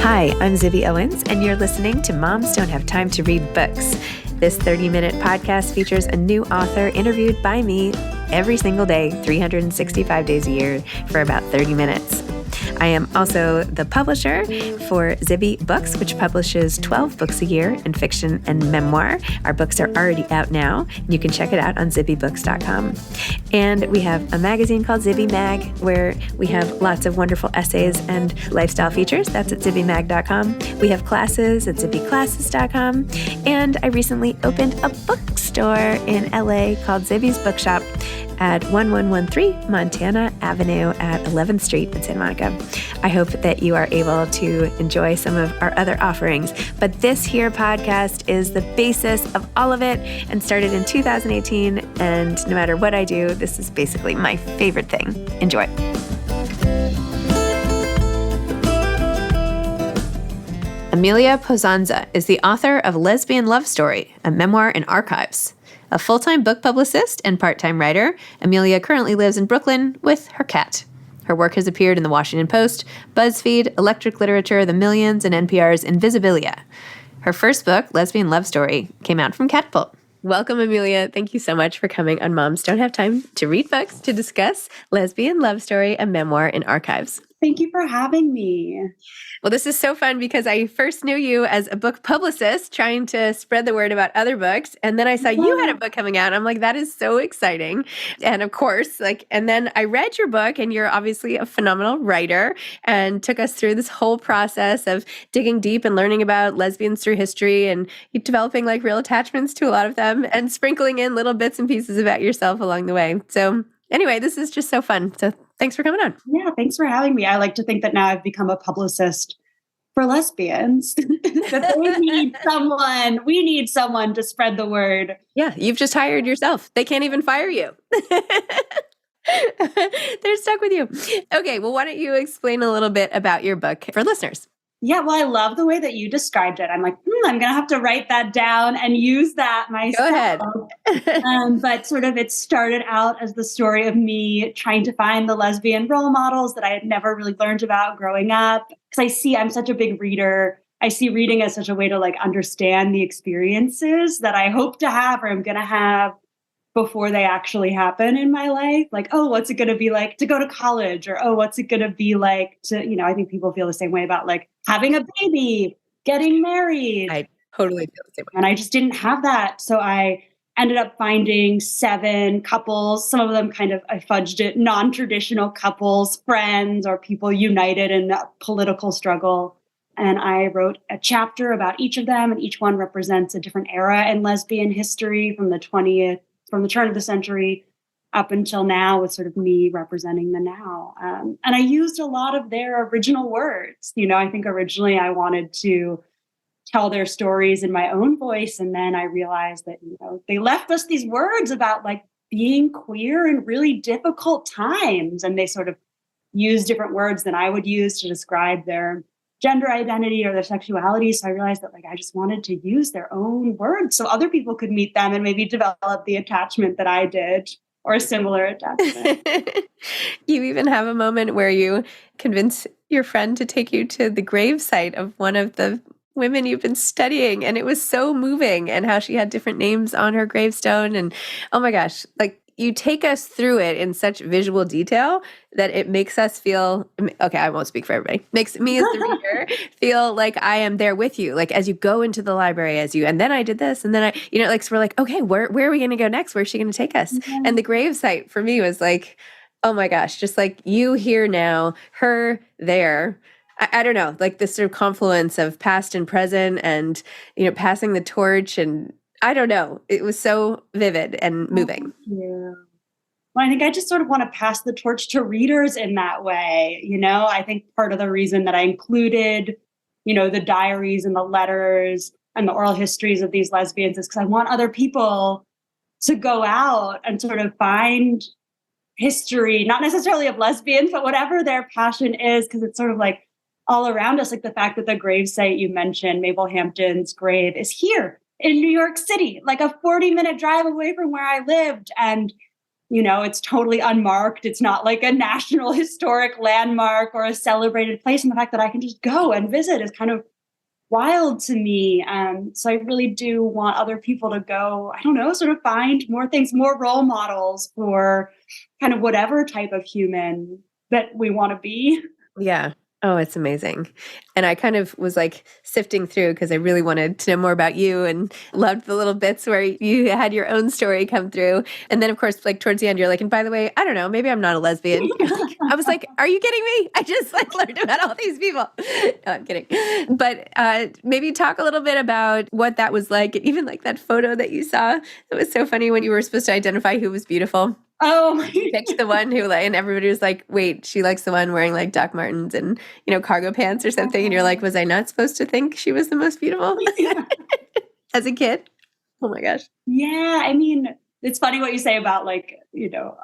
Hi, I'm Zibby Owens, and you're listening to Moms Don't Have Time to Read Books. This 30-minute podcast features a new author interviewed by me every single day, 365 days a year, for about 30 minutes. I am also the publisher for Zibby Books, which publishes 12 books a year in fiction and memoir. Our books are already out now. You can check it out on zibbybooks.com. And we have a magazine called Zibby Mag, where we have lots of wonderful essays and lifestyle features. That's at zibbymag.com. We have classes at zibbyclasses.com. And I recently opened a bookstore in LA called Zibby's Bookshop at 1113 Montana Avenue at 11th Street in Santa Monica. I hope that you are able to enjoy some of our other offerings, but this here podcast is the basis of all of it and started in 2018, and no matter what I do, this is basically my favorite thing. Enjoy. Amelia Possanza is the author of Lesbian Love Story, a memoir in archives. A full-time book publicist and part-time writer, Amelia currently lives in Brooklyn with her cat. Her work has appeared in the Washington Post, BuzzFeed, Electric Literature, The Millions, and NPR's Invisibilia. Her first book, Lesbian Love Story, came out from Catapult. Welcome, Amelia. Thank you so much for coming on Moms Don't Have Time to Read Books to discuss Lesbian Love Story, a memoir in archives. Thank you for having me. Well, this is so fun because I first knew you as a book publicist trying to spread the word about other books. And then I saw you had a book coming out. I'm like, that is so exciting. And of course, and then I read your book, and you're obviously a phenomenal writer, and took us through this whole process of digging deep and learning about lesbians through history and developing real attachments to a lot of them and sprinkling in little bits and pieces about yourself along the way. So anyway, this is just so fun. So thanks for coming on. Yeah, thanks for having me. I like to think that now I've become a publicist for lesbians. That they need someone. We need someone to spread the word. Yeah, you've just hired yourself. They can't even fire you. They're stuck with you. Okay, well, why don't you explain a little bit about your book for listeners? Yeah, well, I love the way that you described it. I'm like, I'm going to have to write that down and use that myself. Go ahead. But sort of it started out as the story of me trying to find the lesbian role models that I had never really learned about growing up. Because I'm such a big reader. I see reading as such a way to understand the experiences that I hope to have or I'm going to have before they actually happen in my life. What's it going to be like to go to college? Or, what's it going to be like to, I think people feel the same way about having a baby, getting married. I totally feel the same way. And I just didn't have that. So I ended up finding 7 couples. Some of them I fudged it, non-traditional couples, friends, or people united in a political struggle. And I wrote a chapter about each of them, and each one represents a different era in lesbian history from the turn of the century up until now, with sort of me representing the now. And I used a lot of their original words. I think originally I wanted to tell their stories in my own voice. And then I realized that, they left us these words about being queer in really difficult times. And they sort of used different words than I would use to describe their gender identity or their sexuality. So I realized that I just wanted to use their own words so other people could meet them and maybe develop the attachment that I did, or a similar attachment. You even have a moment where you convince your friend to take you to the gravesite of one of the women you've been studying. And it was so moving, and how she had different names on her gravestone. And oh my gosh, you take us through it in such visual detail that it makes us feel, okay, I won't speak for everybody, makes me as the reader feel like I am there with you. As you go into the library, and then I did this, and then so we're okay, where are we going to go next? Where's she going to take us? Mm-hmm. And the gravesite for me was oh my gosh, just you here now, her there. I don't know, this sort of confluence of past and present and, passing the torch, and I don't know. It was so vivid and moving. Yeah. Well, I think I just sort of want to pass the torch to readers in that way. I think part of the reason that I included, the diaries and the letters and the oral histories of these lesbians is because I want other people to go out and sort of find history, not necessarily of lesbians, but whatever their passion is, because it's sort of all around us. The fact that the gravesite you mentioned, Mabel Hampton's grave, is here in New York City, a 40-minute drive away from where I lived. And It's totally unmarked. It's not like a national historic landmark or a celebrated place. And the fact that I can just go and visit is kind of wild to me. So I really do want other people to go, I don't know, sort of find more things, more role models for kind of whatever type of human that we want to be. Yeah. Oh, it's amazing. And I kind of was like sifting through because I really wanted to know more about you and loved the little bits where you had your own story come through. And then of course, like towards the end, you're like, and by the way, I don't know, maybe I'm not a lesbian. I was like, are you kidding me? I just like learned about all these people. No, I'm kidding. But maybe talk a little bit about what that was like. And even like that photo that you saw. It was so funny when you were supposed to identify who was beautiful. Oh, You picked the one who like, and everybody was like, wait, she likes the one wearing like Doc Martens and, cargo pants or something. And you're like, was I not supposed to think she was the most beautiful as a kid? Oh my gosh. Yeah. I mean, it's funny what you say about like,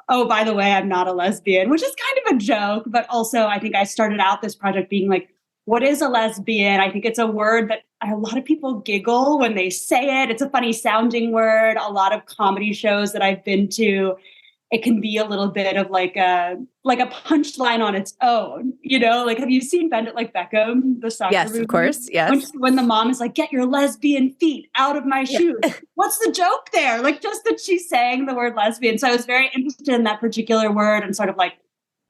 oh, by the way, I'm not a lesbian, which is kind of a joke. But also, I think I started out this project being like, what is a lesbian? I think it's a word that a lot of people giggle when they say it. It's a funny sounding word. A lot of comedy shows that I've been to, it can be a little bit of like a punchline on its own, like, have you seen Bend It Like Beckham, the soccer Yes, movie? of course. Yes. When the mom is like, get your lesbian feet out of my shoes. What's the joke there? Like just that she's saying the word lesbian. So I was very interested in that particular word and sort of like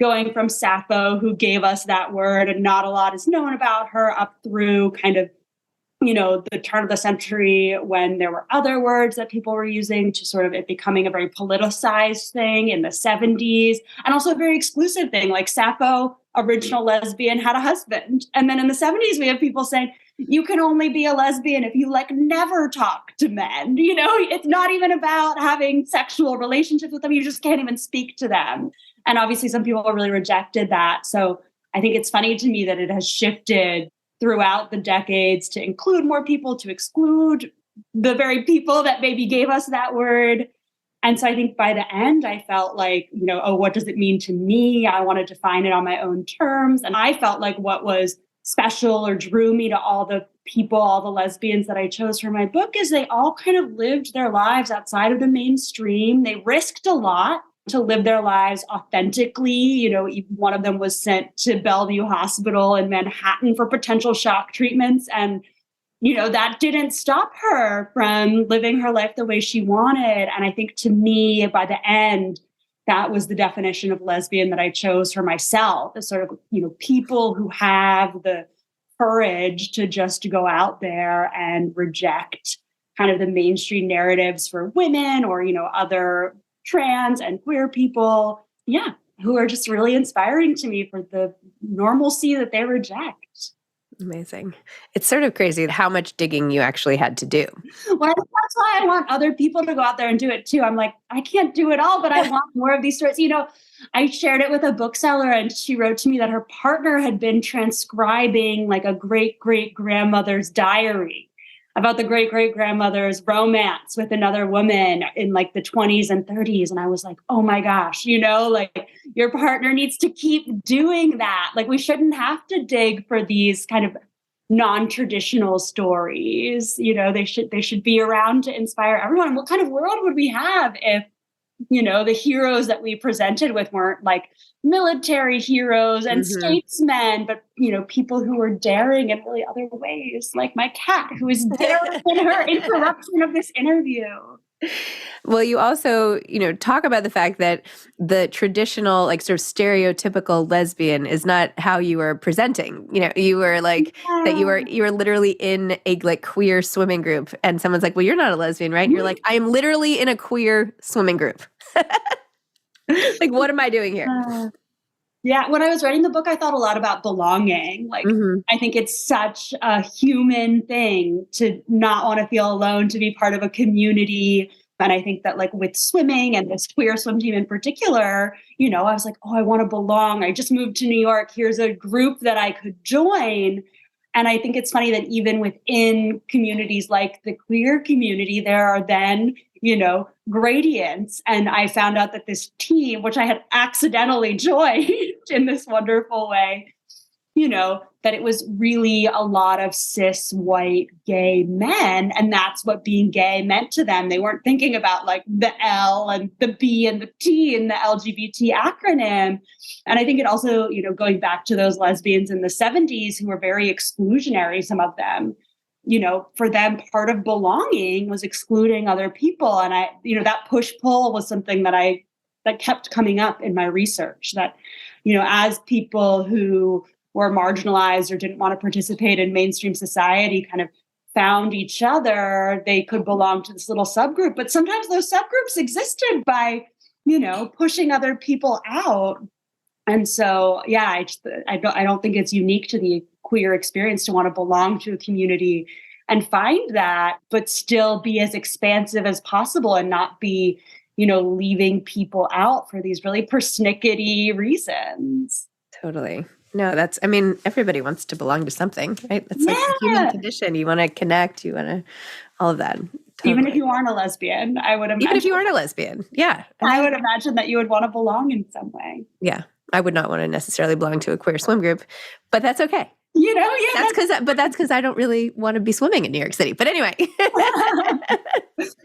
going from Sappho, who gave us that word and not a lot is known about her, up through kind of the turn of the century when there were other words that people were using to sort of it becoming a very politicized thing in the 70s, and also a very exclusive thing like Sappho, original lesbian, had a husband. And then in the 70s, we have people saying, you can only be a lesbian if you like never talk to men. It's not even about having sexual relationships with them. You just can't even speak to them. And obviously some people really rejected that. So I think it's funny to me that it has shifted throughout the decades to include more people, to exclude the very people that maybe gave us that word. And so I think by the end, I felt like, oh, what does it mean to me? I wanted to find it on my own terms. And I felt like what was special or drew me to all the people, all the lesbians that I chose for my book is they all kind of lived their lives outside of the mainstream. They risked a lot to live their lives authentically. One of them was sent to Bellevue Hospital in Manhattan for potential shock treatments. And, that didn't stop her from living her life the way she wanted. And I think to me, by the end, that was the definition of lesbian that I chose for myself, as sort of, people who have the courage to just go out there and reject kind of the mainstream narratives for women or, other trans and queer people, who are just really inspiring to me for the normalcy that they reject. Amazing. It's sort of crazy how much digging you actually had to do. Well, that's why I want other people to go out there and do it too. I'm like, I can't do it all, but I want more of these stories. I shared it with a bookseller and she wrote to me that her partner had been transcribing like a great-great-grandmother's diary about the great-great-grandmother's romance with another woman in like the 20s and 30s. And I was like, oh my gosh, like your partner needs to keep doing that. Like we shouldn't have to dig for these kind of non-traditional stories. They should be around to inspire everyone. And what kind of world would we have if, the heroes that we presented with weren't like military heroes and statesmen, but, people who were daring in really other ways, like my cat who is daring in her interruption of this interview. Well, you also, talk about the fact that the traditional, like sort of stereotypical lesbian is not how you were presenting. You were like that you were literally in a like queer swimming group, and someone's like, "Well, you're not a lesbian, right?" And you're like, "I am literally in a queer swimming group." Like, what am I doing here? Yeah, when I was writing the book, I thought a lot about belonging. Like, I think it's such a human thing to not want to feel alone, to be part of a community. And I think that like with swimming and this queer swim team in particular, I was like, oh, I want to belong. I just moved to New York. Here's a group that I could join. And I think it's funny that even within communities like the queer community, there are then, gradients. And I found out that this team, which I had accidentally joined in this wonderful way, that it was really a lot of cis white gay men. And that's what being gay meant to them. They weren't thinking about like the L and the B and the T and the LGBT acronym. And I think it also, going back to those lesbians in the 70s who were very exclusionary, some of them, for them, part of belonging was excluding other people. And that push-pull was something that kept coming up in my research, that, as people who were marginalized or didn't want to participate in mainstream society kind of found each other, they could belong to this little subgroup. But sometimes those subgroups existed by, pushing other people out. And so, yeah, I don't think it's unique to the queer experience to want to belong to a community and find that, but still be as expansive as possible and not be, leaving people out for these really persnickety reasons. Totally. No, everybody wants to belong to something, right? That's like the human condition. You want to connect, you want to, all of that. Totally. Even if you aren't a lesbian, I would imagine. Even if you aren't a lesbian, yeah. I would imagine that you would want to belong in some way. Yeah. I would not want to necessarily belong to a queer swim group, but that's okay. That's because I don't really want to be swimming in New York City. But anyway.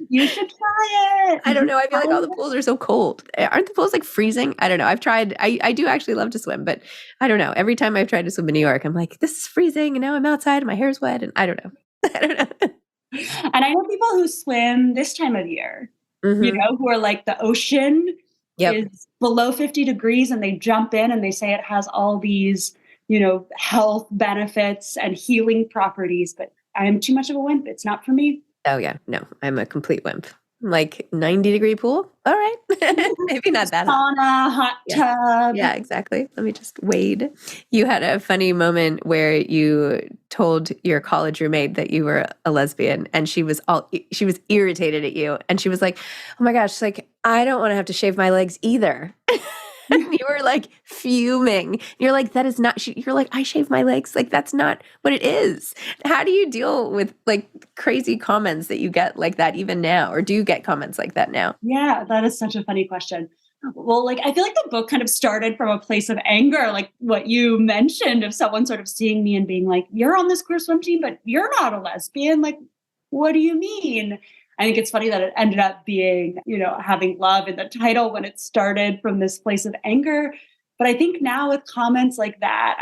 You should try it. I don't know. I feel like all the pools are so cold. Aren't the pools like freezing? I don't know. I've tried. I do actually love to swim, but I don't know. Every time I've tried to swim in New York, I'm like, this is freezing. And now I'm outside and my hair's wet. And I don't know. And I know people who swim this time of year, who are like the ocean is below 50 degrees and they jump in and they say it has all these, health benefits and healing properties, but I am too much of a wimp. It's not for me. Oh yeah. No, I'm a complete wimp. Like 90-degree pool. All right. Maybe not that sauna, hot tub. Yeah, exactly. Let me just wade. You had a funny moment where you told your college roommate that you were a lesbian and she was irritated at you. And she was like, oh my gosh, like, I don't want to have to shave my legs either. And you were like fuming. You're like, that is not, you're like, I shave my legs. Like, that's not what it is. How do you deal with like crazy comments that you get like that even now? Or do you get comments like that now? Yeah, that is such a funny question. Well, like, I feel like the book kind of started from a place of anger, like what you mentioned of someone sort of seeing me and being like, you're on this queer swim team, but you're not a lesbian. Like, what do you mean? I think it's funny that it ended up being, having love in the title when it started from this place of anger. But I think now with comments like that,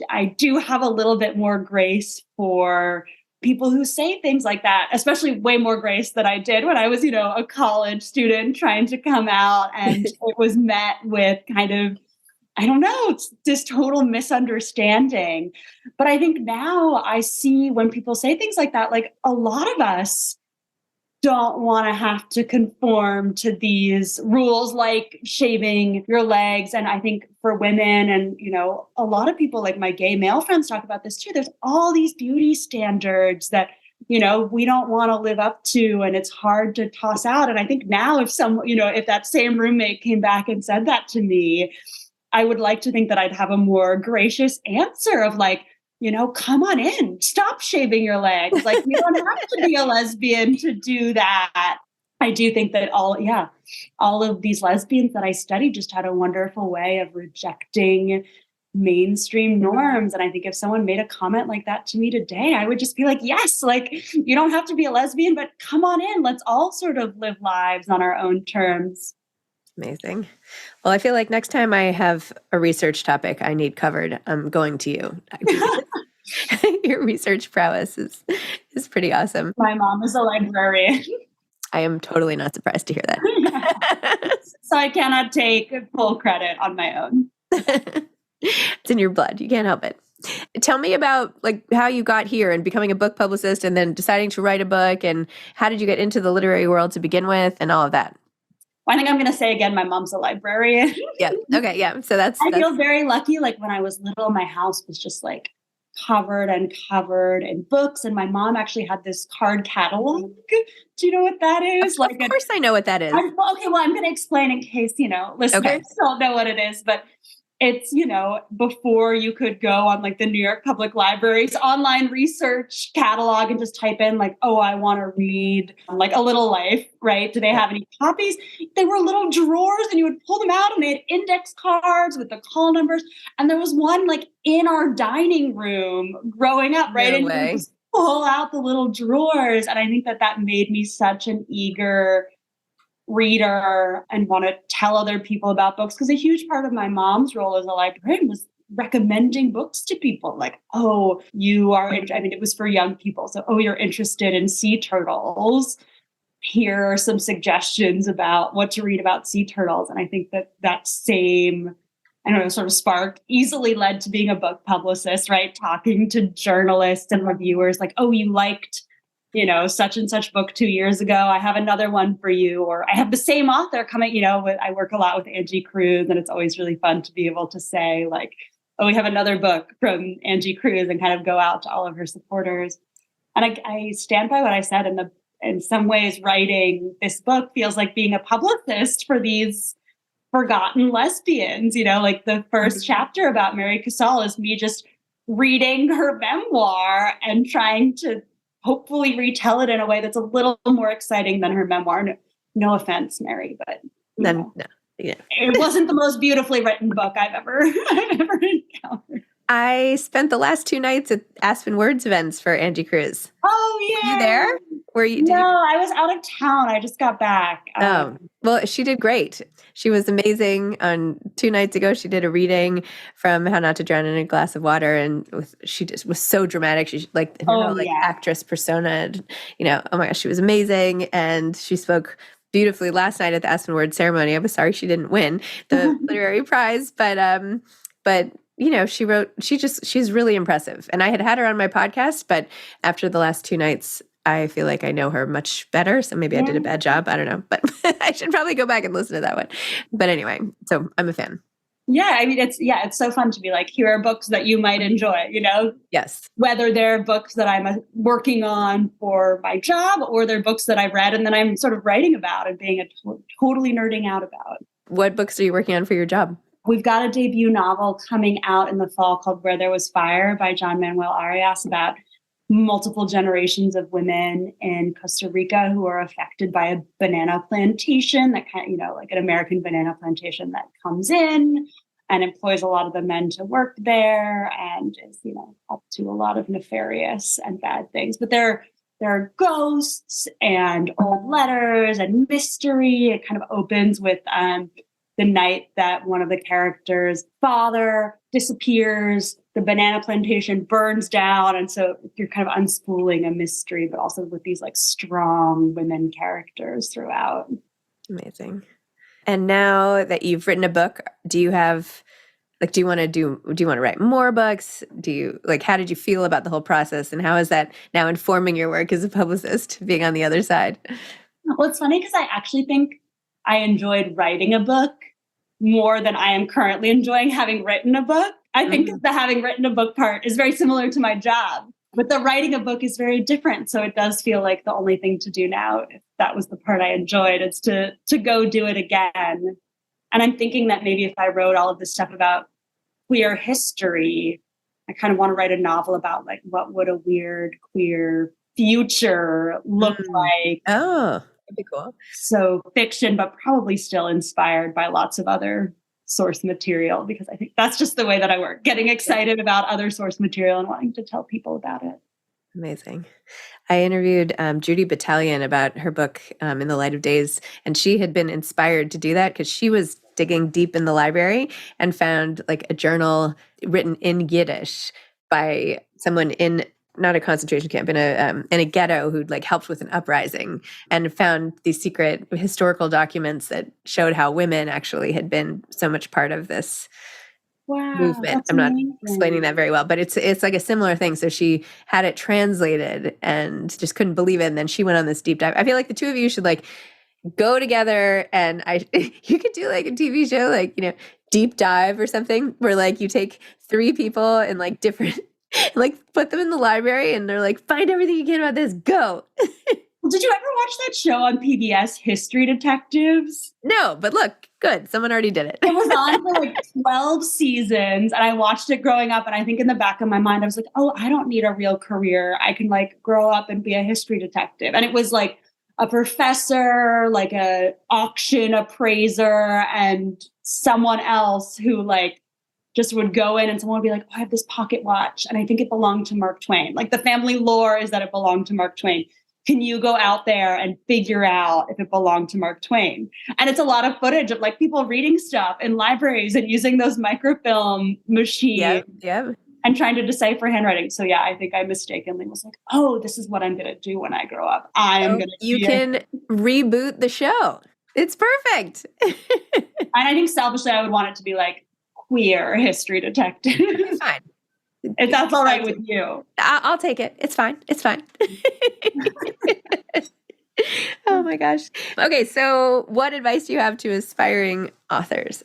I do have a little bit more grace for people who say things like that, especially way more grace than I did when I was, a college student trying to come out and it was met with kind of, I don't know, it's this total misunderstanding. But I think now I see when people say things like that, like a lot of us don't want to have to conform to these rules like shaving your legs. And I think for women and, a lot of people like my gay male friends talk about this too. There's all these beauty standards that, we don't want to live up to and it's hard to toss out. And I think now if that same roommate came back and said that to me, I would like to think that I'd have a more gracious answer of like, come on in, stop shaving your legs. Like, you don't have to be a lesbian to do that. I do think that all of these lesbians that I studied just had a wonderful way of rejecting mainstream norms. And I think if someone made a comment like that to me today, I would just be like, yes, like, you don't have to be a lesbian, but come on in. Let's all sort of live lives on our own terms. Amazing. Well, I feel like next time I have a research topic I need covered, I'm going to you. Your research prowess is pretty awesome. My mom is a librarian. I am totally not surprised to hear that. So I cannot take full credit on my own. It's in your blood. You can't help it. Tell me about like how you got here and becoming a book publicist and then deciding to write a book, and how did you get into the literary world to begin with and all of that? I think I'm going to say again, my mom's a librarian. Yeah. Okay. Yeah. So I feel very lucky. Like when I was little, my house was just like covered in books. And my mom actually had this card catalog. Do you know what that is? Of course I know what that is. I'm going to explain in case, listeners don't know what it is. But it's, before you could go on like the New York Public Library's online research catalog and just type in like, oh, I want to read like A Little Life, right? Do they have any copies? They were little drawers and you would pull them out and they had index cards with the call numbers. And there was one like in our dining room growing up, right? No and way. you would just pull out the little drawers. And I think that made me such an eager reader and want to tell other people about books, because a huge part of my mom's role as a librarian was recommending books to people like, oh, you are, it was for young people. So, oh, you're interested in sea turtles. Here are some suggestions about what to read about sea turtles. And I think that same, sort of spark easily led to being a book publicist, right? Talking to journalists and reviewers like, oh, you liked such and such book 2 years ago. I have another one for you. Or I have the same author coming, I work a lot with Angie Cruz, and it's always really fun to be able to say like, oh, we have another book from Angie Cruz, and kind of go out to all of her supporters. And I stand by what I said. In some ways, writing this book feels like being a publicist for these forgotten lesbians, like the first chapter about Mary Casal is me just reading her memoir and trying to hopefully retell it in a way that's a little more exciting than her memoir. No offense, Mary, but No. It wasn't the most beautifully written book I've ever encountered. I spent the last 2 nights at Aspen Words events for Angie Cruz. Oh, yeah. Were you there? I was out of town. I just got back. Well, she did great. She was amazing. On 2 nights ago, she did a reading from How Not to Drown in a Glass of Water, and she just was so dramatic. She like her actress persona. Oh my gosh, she was amazing, and she spoke beautifully last night at the Aspen Words ceremony. I was sorry she didn't win the literary prize, but she's really impressive. And I had her on my podcast, but after the last 2 nights, I feel like I know her much better. So maybe I did a bad job. I don't know, but I should probably go back and listen to that one. But anyway, so I'm a fan. Yeah. I mean, it's so fun to be like, here are books that you might enjoy, Yes. Whether they're books that I'm working on for my job or they're books that I've read and then I'm sort of writing about and being totally nerding out about. What books are you working on for your job? We've got a debut novel coming out in the fall called Where There Was Fire by John Manuel Arias, about multiple generations of women in Costa Rica who are affected by a banana plantation that like an American banana plantation that comes in and employs a lot of the men to work there and is, up to a lot of nefarious and bad things. But there are ghosts and old letters and mystery. It kind of opens with the night that one of the characters' father disappears, the banana plantation burns down. And so you're kind of unspooling a mystery, but also with these like strong women characters throughout. Amazing. And now that you've written a book, do you want to write more books? How did you feel about the whole process? And how is that now informing your work as a publicist, being on the other side? Well, it's funny because I actually think I enjoyed writing a book more than I am currently enjoying having written a book. I think the having written a book part is very similar to my job, but the writing a book is very different. So it does feel like the only thing to do now, if that was the part I enjoyed, is to go do it again. And I'm thinking that maybe if I wrote all of this stuff about queer history, I kind of want to write a novel about like, what would a weird queer future look like? Oh, that'd be cool. So fiction, but probably still inspired by lots of other source material, because I think that's just the way that I work, getting excited about other source material and wanting to tell people about it. Amazing. I interviewed Judy Battalion about her book, In the Light of Days, and she had been inspired to do that because she was digging deep in the library and found like a journal written in Yiddish by someone in not a concentration camp, in a ghetto who'd like helped with an uprising, and found these secret historical documents that showed how women actually had been so much part of this movement. I'm not explaining that very well, but it's like a similar thing. So she had it translated and just couldn't believe it. And then she went on this deep dive. I feel like the two of you should like go together, and you could do like a TV show, like, deep dive or something, where like you take 3 people and like different like put them in the library and they're like, find everything you can about this, go. Did you ever watch that show on PBS, History Detectives? No, but look, good. Someone already did it. It was on for like 12 seasons, and I watched it growing up, and I think in the back of my mind, I was like, oh, I don't need a real career. I can like grow up and be a history detective. And it was like a professor, like a auction appraiser, and someone else who like just would go in and someone would be like, oh, I have this pocket watch, and I think it belonged to Mark Twain. Like the family lore is that it belonged to Mark Twain. Can you go out there and figure out if it belonged to Mark Twain? And it's a lot of footage of like people reading stuff in libraries and using those microfilm machines and trying to decipher handwriting. So yeah, I think I mistakenly was like, oh, this is what I'm going to do when I grow up. You can reboot the show. It's perfect. And I think selfishly, I would want it to be like queer history detective. Fine. If that's all right with you. I'll take it. It's fine. It's fine. Oh my gosh. Okay, so what advice do you have to aspiring authors?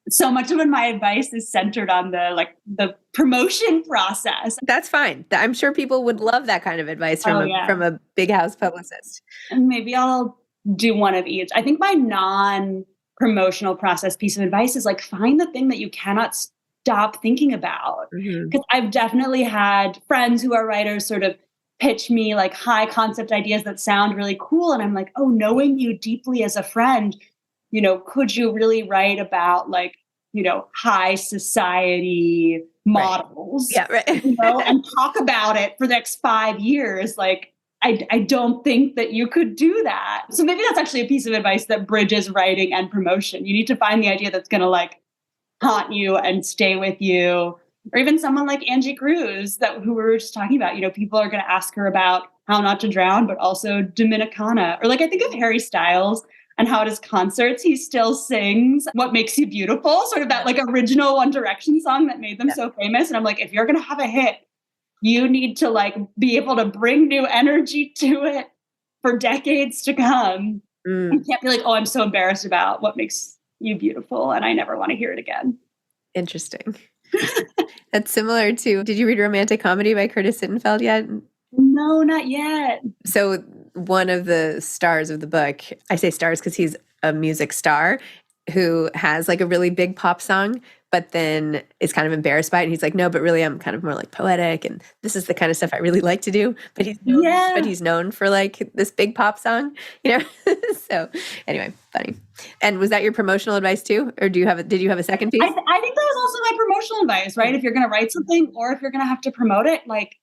So much of my advice is centered on the promotion process. That's fine. I'm sure people would love that kind of advice from a big house publicist. And maybe I'll do one of each. I think my non-promotional process piece of advice is like find the thing that you cannot stop thinking about. Because I've definitely had friends who are writers sort of pitch me like high concept ideas that sound really cool. And I'm like, oh, knowing you deeply as a friend, could you really write about like, high society models, and talk about it for the next 5 years? Like, I don't think that you could do that. So maybe that's actually a piece of advice that bridges writing and promotion. You need to find the idea that's going to like haunt you and stay with you. Or even someone like Angie Cruz who we were just talking about, people are going to ask her about How Not to Drown, but also Dominicana. Or like, I think of Harry Styles and how at his concerts, he still sings What Makes You Beautiful, sort of that like original One Direction song that made them so famous. And I'm like, if you're going to have a hit, you need to like be able to bring new energy to it for decades to come. You can't be like, oh, I'm so embarrassed about What Makes You Beautiful, and I never want to hear it again. Interesting. That's similar to, did you read Romantic Comedy by Curtis Sittenfeld yet? No, not yet. So one of the stars of the book, I say stars because he's a music star who has like a really big pop song, but then is kind of embarrassed by it. And he's like, no, but really I'm kind of more like poetic. And this is the kind of stuff I really like to do. But he's known for like this big pop song, So anyway, funny. And was that your promotional advice too? Or did you have a second piece? I think that was also my promotional advice, right? If you're going to write something or if you're going to have to promote it, like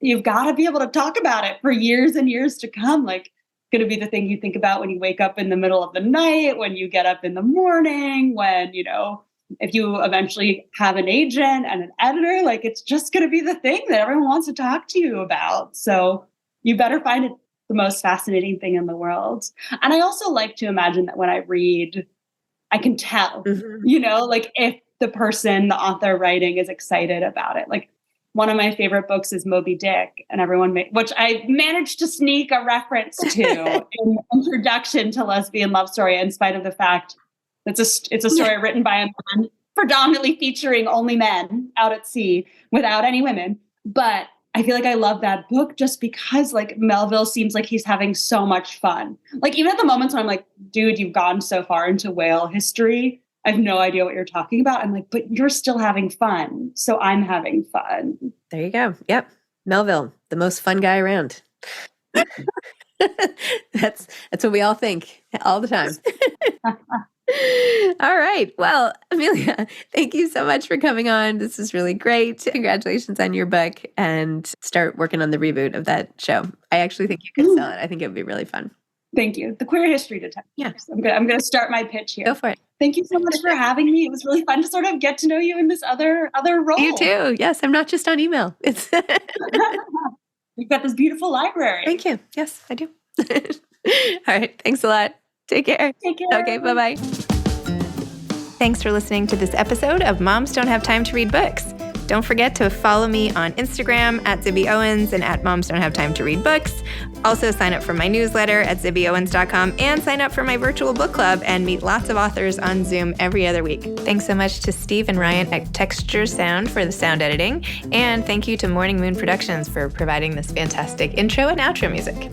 you've got to be able to talk about it for years and years to come. Like it's going to be the thing you think about when you wake up in the middle of the night, when you get up in the morning, when, if you eventually have an agent and an editor, like it's just going to be the thing that everyone wants to talk to you about. So you better find it the most fascinating thing in the world. And I also like to imagine that when I read, I can tell, like if the author writing is excited about it. Like one of my favorite books is Moby Dick, and which I managed to sneak a reference to in the introduction to Lesbian Love Story, in spite of the fact it's a story written by a man, predominantly featuring only men out at sea without any women. But I feel like I love that book just because like Melville seems like he's having so much fun. Like even at the moments when I'm like, dude, you've gone so far into whale history. I have no idea what you're talking about. I'm like, but you're still having fun. So I'm having fun. There you go. Yep. Melville, the most fun guy around. That's what we all think all the time. All right. Well, Amelia, thank you so much for coming on. This is really great. Congratulations on your book, and start working on the reboot of that show. I actually think you could sell it. I think it would be really fun. Thank you. The Queer History Detectives. Yeah. I'm going to start my pitch here. Go for it. Thank you so much for having me. It was really fun to sort of get to know you in this other role. You too. Yes. I'm not just on email. It's You've got this beautiful library. Thank you. Yes, I do. All right. Thanks a lot. Take care. Take care. Okay, bye-bye. Thanks for listening to this episode of Moms Don't Have Time to Read Books. Don't forget to follow me on Instagram at Zibby Owens and at Moms Don't Have Time to Read Books. Also sign up for my newsletter at zibbyowens.com and sign up for my virtual book club and meet lots of authors on Zoom every other week. Thanks so much to Steve and Ryan at Texture Sound for the sound editing. And thank you to Morning Moon Productions for providing this fantastic intro and outro music.